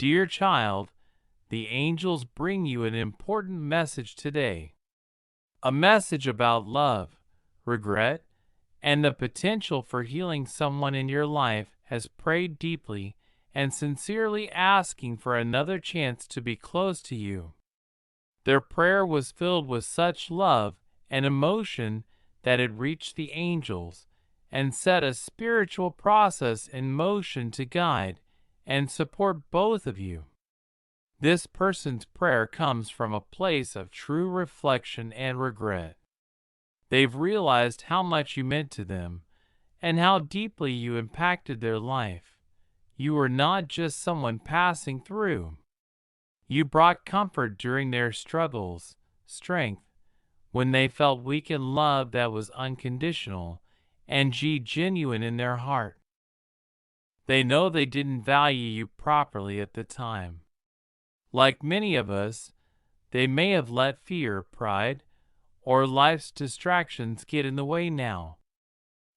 Dear child, the angels bring you an important message today. A message about love, regret, and the potential for healing. Someone in your life has prayed deeply and sincerely asking for another chance to be close to you. Their prayer was filled with such love and emotion that it reached the angels and set a spiritual process in motion to guide and support both of you. This person's prayer comes from a place of true reflection and regret. They've realized how much you meant to them and how deeply you impacted their life. You were not just someone passing through. You brought comfort during their struggles, strength when they felt weak, and love that was unconditional and genuine in their heart. They know they didn't value you properly at the time. Like many of us, they may have let fear, pride, or life's distractions get in the way now.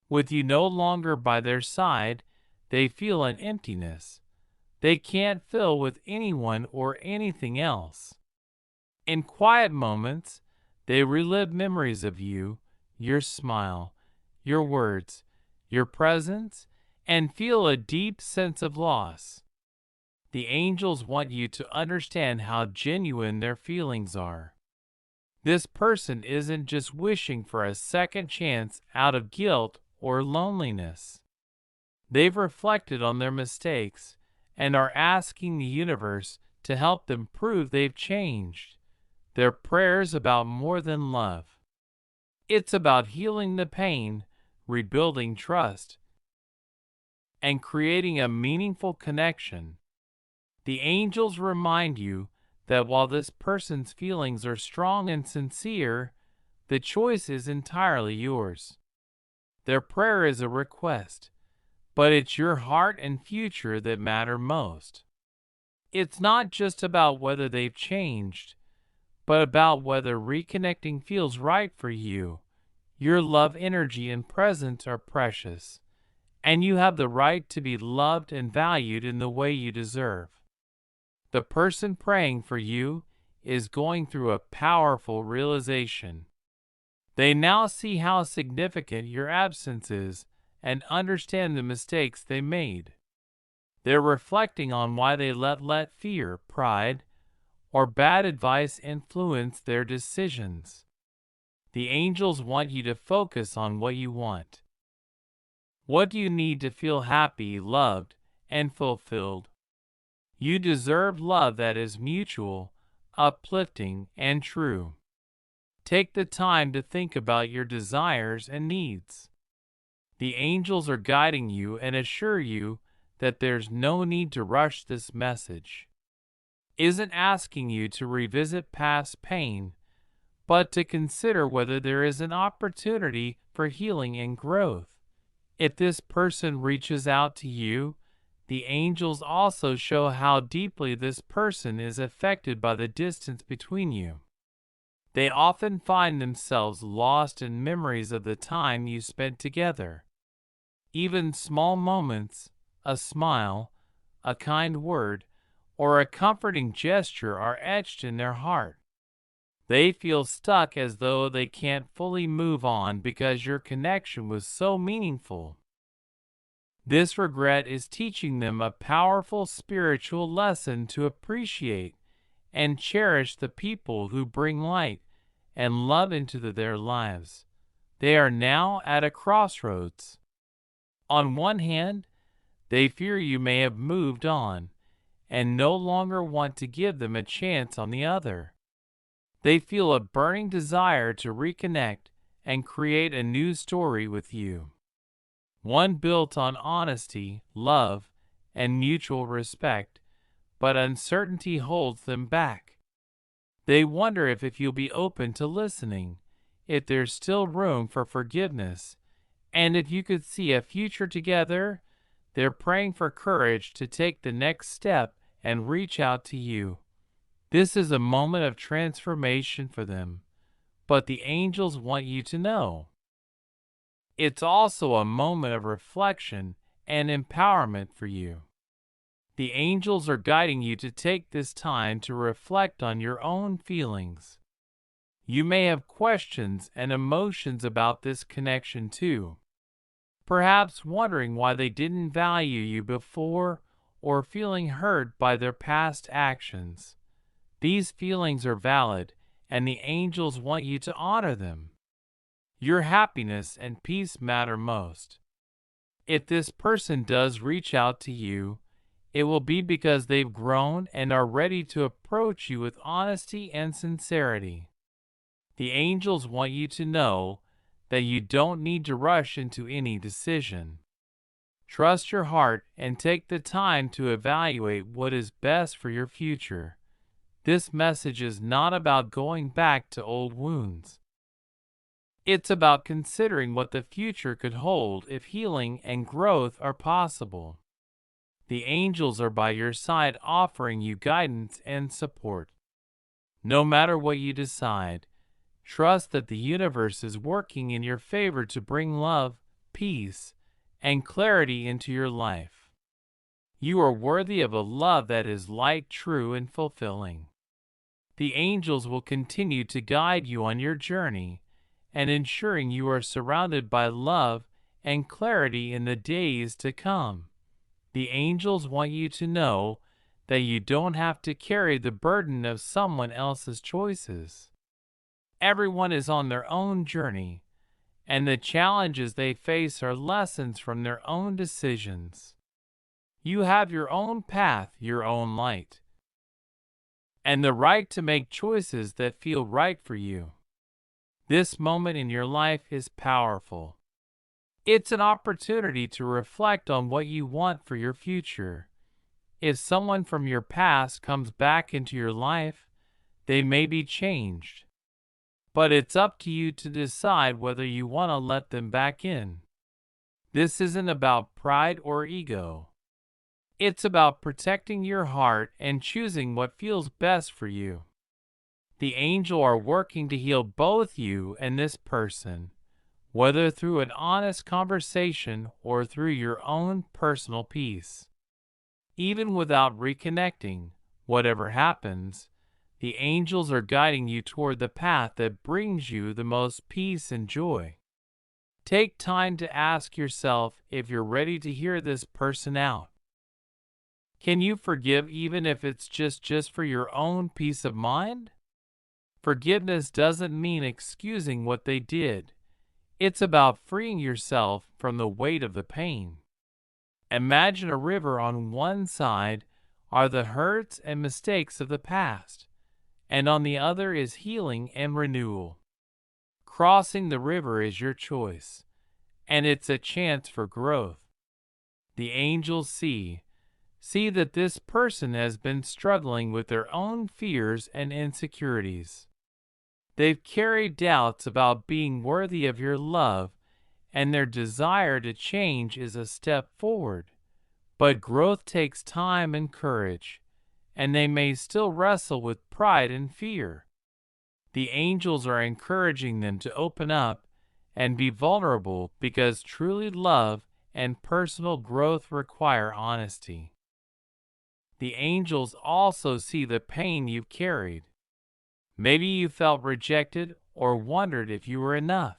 With you no longer by their side, they feel an emptiness they can't fill with anyone or anything else. In quiet moments, they relive memories of you, your smile, your words, your presence, and feel a deep sense of loss. The angels want you to understand how genuine their feelings are. This person isn't just wishing for a second chance out of guilt or loneliness. They've reflected on their mistakes and are asking the universe to help them prove they've changed. Their prayer's about more than love. It's about healing the pain, rebuilding trust, and creating a meaningful connection. The angels remind you that while this person's feelings are strong and sincere, the choice is entirely yours. Their prayer is a request, but it's your heart and future that matter most. It's not just about whether they've changed, but about whether reconnecting feels right for you. Your love, energy, and presence are precious, and you have the right to be loved and valued in the way you deserve. The person praying for you is going through a powerful realization. They now see how significant your absence is and understand the mistakes they made. They're reflecting on why they let fear, pride, or bad advice influence their decisions. The angels want you to focus on what you want. What do you need to feel happy, loved, and fulfilled? You deserve love that is mutual, uplifting, and true. Take the time to think about your desires and needs. The angels are guiding you and assure you that there's no need to rush. This message isn't asking you to revisit past pain, but to consider whether there is an opportunity for healing and growth. If this person reaches out to you, the angels also show how deeply this person is affected by the distance between you. They often find themselves lost in memories of the time you spent together. Even small moments, a smile, a kind word, or a comforting gesture are etched in their heart. They feel stuck, as though they can't fully move on because your connection was so meaningful. This regret is teaching them a powerful spiritual lesson to appreciate and cherish the people who bring light and love into their lives. They are now at a crossroads. On one hand, they fear you may have moved on and no longer want to give them a chance. On the other, they feel a burning desire to reconnect and create a new story with you. One built on honesty, love, and mutual respect, but uncertainty holds them back. They wonder if you'll be open to listening, if there's still room for forgiveness, and if you could see a future together. They're praying for courage to take the next step and reach out to you. This is a moment of transformation for them, but the angels want you to know it's also a moment of reflection and empowerment for you. The angels are guiding you to take this time to reflect on your own feelings. You may have questions and emotions about this connection too. Perhaps wondering why they didn't value you before or feeling hurt by their past actions. These feelings are valid, and the angels want you to honor them. Your happiness and peace matter most. If this person does reach out to you, it will be because they've grown and are ready to approach you with honesty and sincerity. The angels want you to know that you don't need to rush into any decision. Trust your heart and take the time to evaluate what is best for your future. This message is not about going back to old wounds. It's about considering what the future could hold if healing and growth are possible. The angels are by your side offering you guidance and support. No matter what you decide, trust that the universe is working in your favor to bring love, peace, and clarity into your life. You are worthy of a love that is light, true, and fulfilling. The angels will continue to guide you on your journey and ensuring you are surrounded by love and clarity in the days to come. The angels want you to know that you don't have to carry the burden of someone else's choices. Everyone is on their own journey, and the challenges they face are lessons from their own decisions. You have your own path, your own light, and the right to make choices that feel right for you. This moment in your life is powerful. It's an opportunity to reflect on what you want for your future. If someone from your past comes back into your life, they may be changed. But it's up to you to decide whether you want to let them back in. This isn't about pride or ego. It's about protecting your heart and choosing what feels best for you. The angels are working to heal both you and this person, whether through an honest conversation or through your own personal peace. Even without reconnecting, whatever happens, the angels are guiding you toward the path that brings you the most peace and joy. Take time to ask yourself if you're ready to hear this person out. Can you forgive even if it's just for your own peace of mind? Forgiveness doesn't mean excusing what they did. It's about freeing yourself from the weight of the pain. Imagine a river. On one side are the hurts and mistakes of the past, and on the other is healing and renewal. Crossing the river is your choice, and it's a chance for growth. The angels see that this person has been struggling with their own fears and insecurities. They've carried doubts about being worthy of your love, and their desire to change is a step forward. But growth takes time and courage, and they may still wrestle with pride and fear. The angels are encouraging them to open up and be vulnerable because truly love and personal growth require honesty. The angels also see the pain you've carried. Maybe you felt rejected or wondered if you were enough.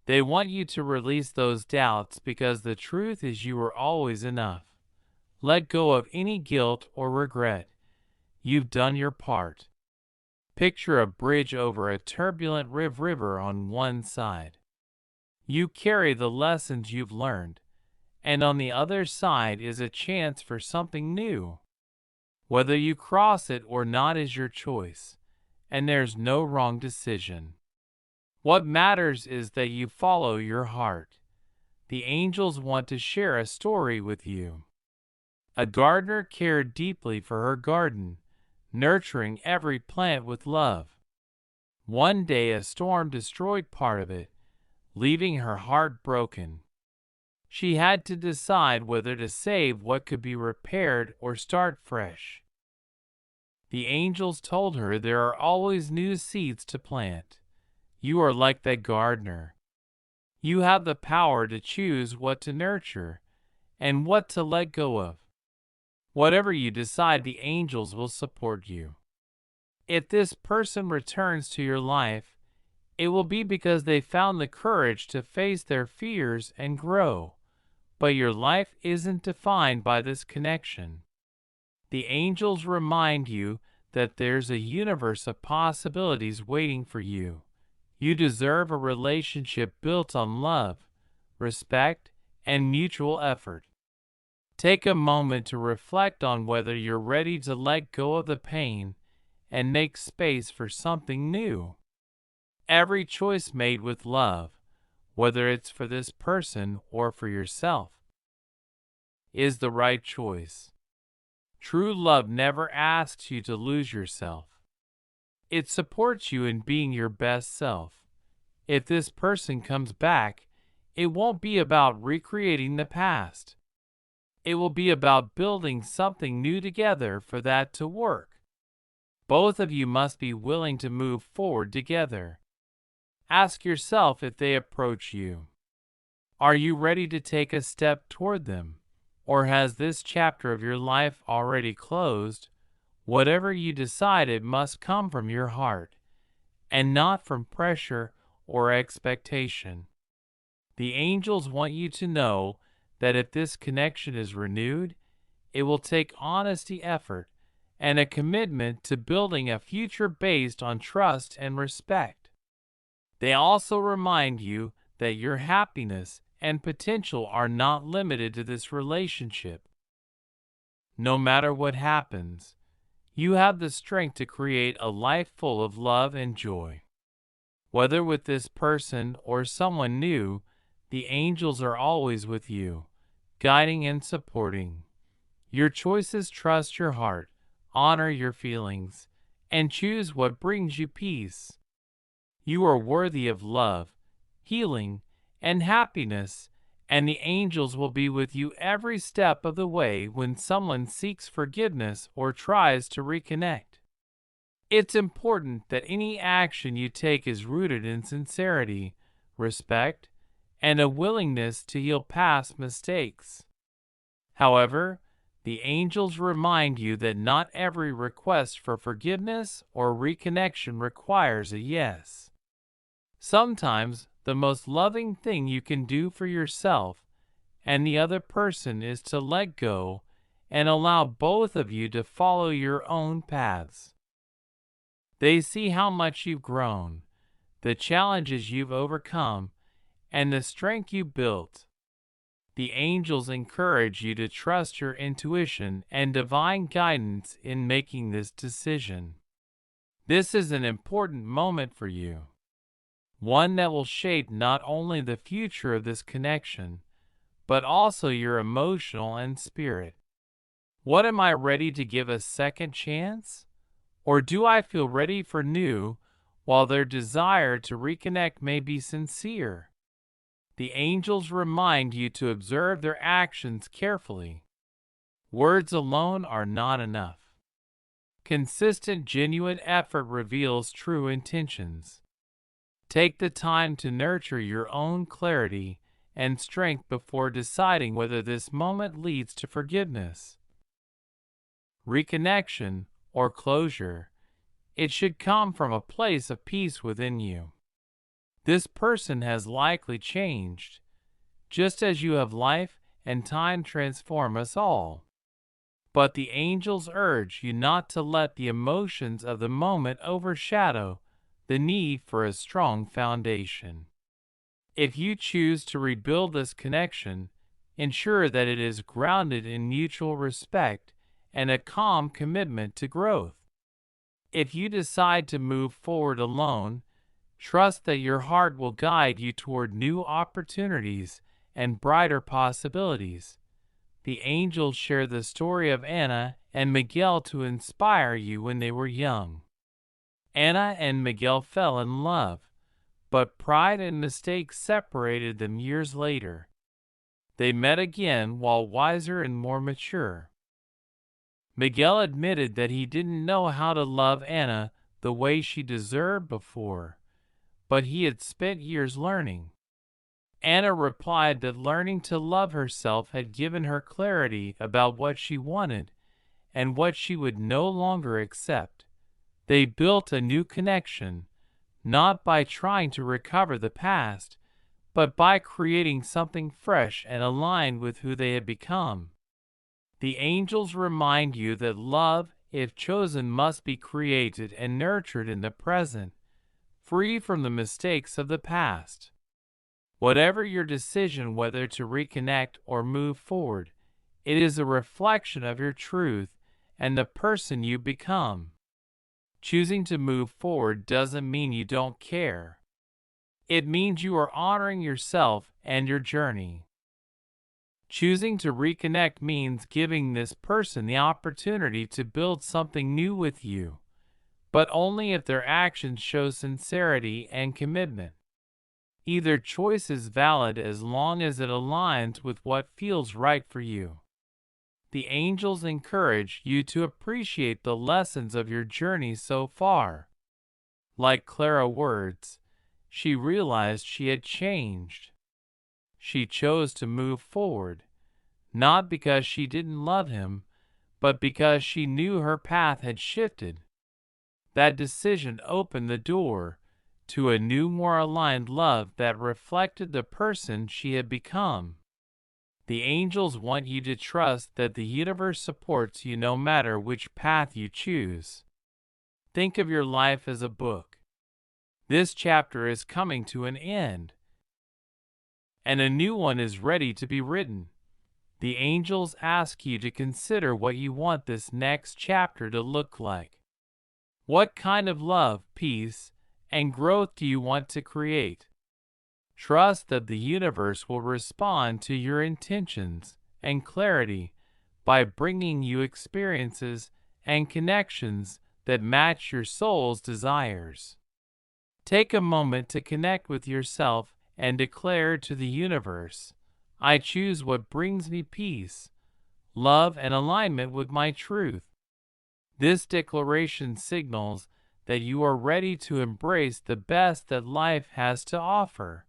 They want you to release those doubts because the truth is you are always enough. Let go of any guilt or regret. You've done your part. Picture a bridge over a turbulent river on one side. You carry the lessons you've learned, and on the other side is a chance for something new. Whether you cross it or not is your choice, and there's no wrong decision. What matters is that you follow your heart. The angels want to share a story with you. A gardener cared deeply for her garden, nurturing every plant with love. One day a storm destroyed part of it, leaving her heart broken. She had to decide whether to save what could be repaired or start fresh. The angels told her there are always new seeds to plant. You are like that gardener. You have the power to choose what to nurture and what to let go of. Whatever you decide, the angels will support you. If this person returns to your life, it will be because they found the courage to face their fears and grow. But your life isn't defined by this connection. The angels remind you that there's a universe of possibilities waiting for you. You deserve a relationship built on love, respect, and mutual effort. Take a moment to reflect on whether you're ready to let go of the pain and make space for something new. Every choice made with love, whether it's for this person or for yourself, is the right choice. True love never asks you to lose yourself. It supports you in being your best self. If this person comes back, it won't be about recreating the past. It will be about building something new together. For that to work, both of you must be willing to move forward together. Ask yourself, if they approach you, are you ready to take a step toward them? Or has this chapter of your life already closed? Whatever you decide, it must come from your heart, and not from pressure or expectation. The angels want you to know that if this connection is renewed, it will take honesty, effort, and a commitment to building a future based on trust and respect. They also remind you that your happiness and potential are not limited to this relationship. No matter what happens, you have the strength to create a life full of love and joy. Whether with this person or someone new, the angels are always with you, guiding and supporting. Your choices: trust your heart, honor your feelings, and choose what brings you peace. You are worthy of love, healing, and happiness, and the angels will be with you every step of the way when someone seeks forgiveness or tries to reconnect. It's important that any action you take is rooted in sincerity, respect, and a willingness to heal past mistakes. However, the angels remind you that not every request for forgiveness or reconnection requires a yes. Sometimes the most loving thing you can do for yourself and the other person is to let go and allow both of you to follow your own paths. They see how much you've grown, the challenges you've overcome, and the strength you built. The angels encourage you to trust your intuition and divine guidance in making this decision. This is an important moment for you, one that will shape not only the future of this connection, but also your emotional and spirit. What, am I ready to give a second chance? Or do I feel ready for new, while their desire to reconnect may be sincere? The angels remind you to observe their actions carefully. Words alone are not enough. Consistent, genuine effort reveals true intentions. Take the time to nurture your own clarity and strength before deciding whether this moment leads to forgiveness, reconnection, or closure. It should come from a place of peace within you. This person has likely changed, just as you have. Life and time transform us all. But the angels urge you not to let the emotions of the moment overshadow the need for a strong foundation. If you choose to rebuild this connection, ensure that it is grounded in mutual respect and a calm commitment to growth. If you decide to move forward alone, trust that your heart will guide you toward new opportunities and brighter possibilities. The angels share the story of Anna and Miguel to inspire you. When they were young, Anna and Miguel fell in love, but pride and mistakes separated them. Years later, they met again while wiser and more mature. Miguel admitted that he didn't know how to love Anna the way she deserved before, but he had spent years learning. Anna replied that learning to love herself had given her clarity about what she wanted and what she would no longer accept. They built a new connection, not by trying to recover the past, but by creating something fresh and aligned with who they had become. The angels remind you that love, if chosen, must be created and nurtured in the present, free from the mistakes of the past. Whatever your decision whether to reconnect or move forward, it is a reflection of your truth and the person you become. Choosing to move forward doesn't mean you don't care. It means you are honoring yourself and your journey. Choosing to reconnect means giving this person the opportunity to build something new with you, but only if their actions show sincerity and commitment. Either choice is valid as long as it aligns with what feels right for you. The angels encourage you to appreciate the lessons of your journey so far. Like Clara's words, she realized she had changed. She chose to move forward, not because she didn't love him, but because she knew her path had shifted. That decision opened the door to a new, more aligned love that reflected the person she had become. The angels want you to trust that the universe supports you no matter which path you choose. Think of your life as a book. This chapter is coming to an end, and a new one is ready to be written. The angels ask you to consider what you want this next chapter to look like. What kind of love, peace, and growth do you want to create? Trust that the universe will respond to your intentions and clarity by bringing you experiences and connections that match your soul's desires. Take a moment to connect with yourself and declare to the universe, I choose what brings me peace, love, and alignment with my truth. This declaration signals that you are ready to embrace the best that life has to offer.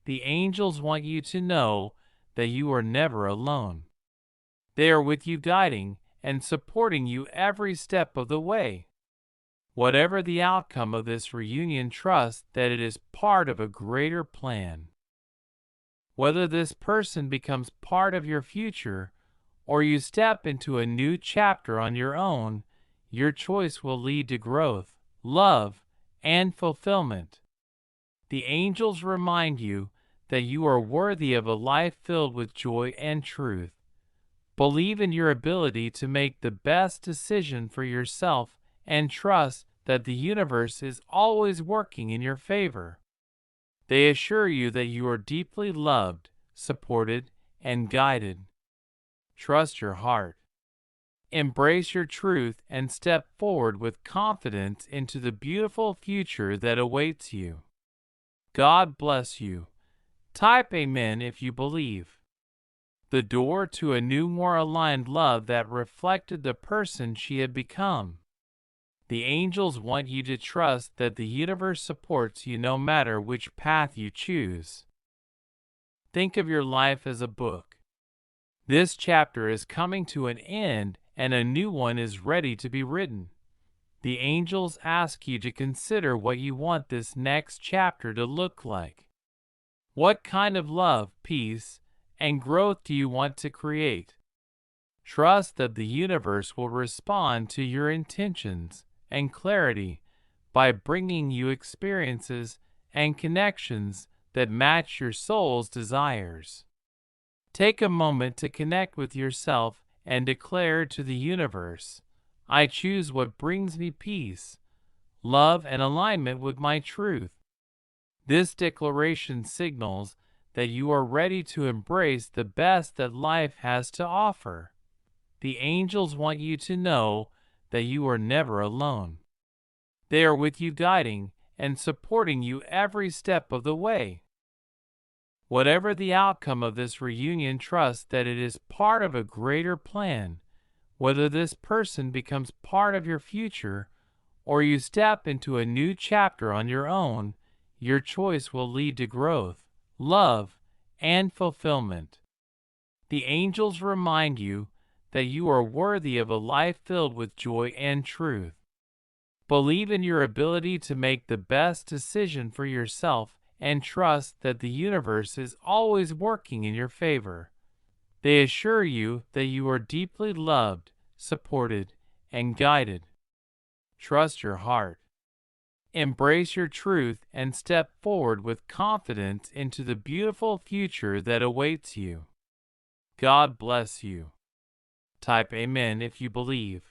The angels want you to know that you are never alone. They are with you, guiding and supporting you every step of the way. Whatever the outcome of this reunion, trust that it is part of a greater plan. Whether this person becomes part of your future or you step into a new chapter on your own, your choice will lead to growth, love, and fulfillment. The angels remind you that you are worthy of a life filled with joy and truth. Believe in your ability to make the best decision for yourself and trust that the universe is always working in your favor. They assure you that you are deeply loved, supported, and guided. Trust your heart. Embrace your truth and step forward with confidence into the beautiful future that awaits you. God bless you. Type Amen if you believe. The door to a new, more aligned love that reflected the person she had become. The angels want you to trust that the universe supports you no matter which path you choose. Think of your life as a book. This chapter is coming to an end and a new one is ready to be written. The angels ask you to consider what you want this next chapter to look like. What kind of love, peace, and growth do you want to create? Trust that the universe will respond to your intentions and clarity by bringing you experiences and connections that match your soul's desires. Take a moment to connect with yourself and declare to the universe, I choose what brings me peace, love, and alignment with my truth. This declaration signals that you are ready to embrace the best that life has to offer. The angels want you to know that you are never alone. They are with you, guiding and supporting you every step of the way. Whatever the outcome of this reunion, trust that it is part of a greater plan. Whether this person becomes part of your future or you step into a new chapter on your own, your choice will lead to growth, love, and fulfillment. The angels remind you that you are worthy of a life filled with joy and truth. Believe in your ability to make the best decision for yourself and trust that the universe is always working in your favor. They assure you that you are deeply loved, supported, and guided. Trust your heart. Embrace your truth and step forward with confidence into the beautiful future that awaits you. God bless you. Type Amen if you believe.